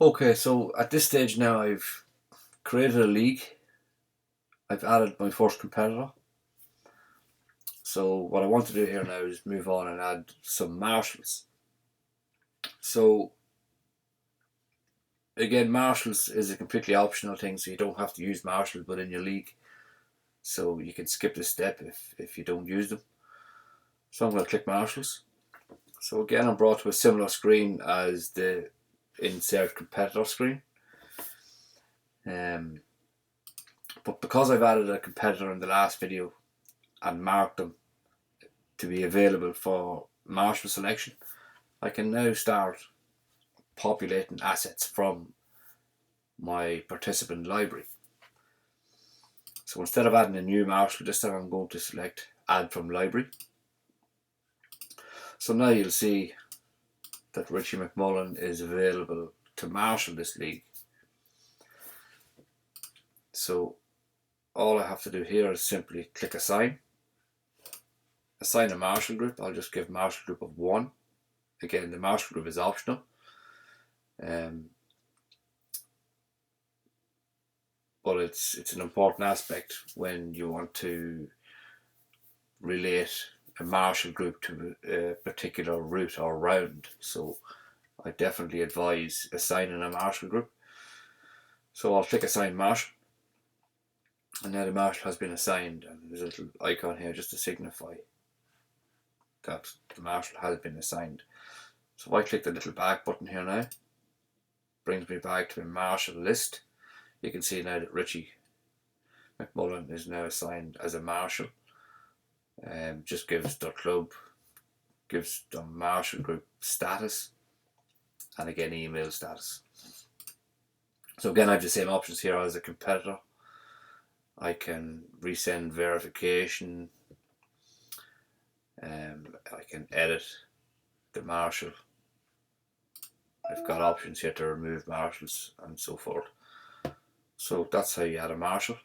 Okay, so at this stage now I've created a league. I've added my first competitor. So what I want to do here now is move on and add some marshals. So again, marshals is a completely optional thing, so you don't have to use marshals within your league. So you can skip this step if you don't use them. So I'm going to click marshals. So again, I'm brought to a similar screen as the insert competitor screen. But because I've added a competitor in the last video and marked them to be available for marshal selection, I can now start populating assets from my participant library. So instead of adding a new marshal, this time I'm going to select add from library. So now you'll see that Richie McMullen is available to marshal this league. So all I have to do here is simply click assign a marshal group. I'll just give marshal group of 1. Again, the marshal group is optional. But it's an important aspect when you want to relate a marshal group to a particular route or round. So I definitely advise assigning a marshal group. So I'll click assign marshal, and now the marshal has been assigned, and there's a little icon here just to signify that the marshal has been assigned. So if I click the little back button here now, brings me back to a marshal list. You can see now that Richie McMullen is now assigned as a marshal. Just gives the club, gives the marshal group status, and again email status. So again, I have the same options here as a competitor. I can resend verification. I can edit the marshal. I've got options here to remove marshals and so forth. So that's how you add a marshal.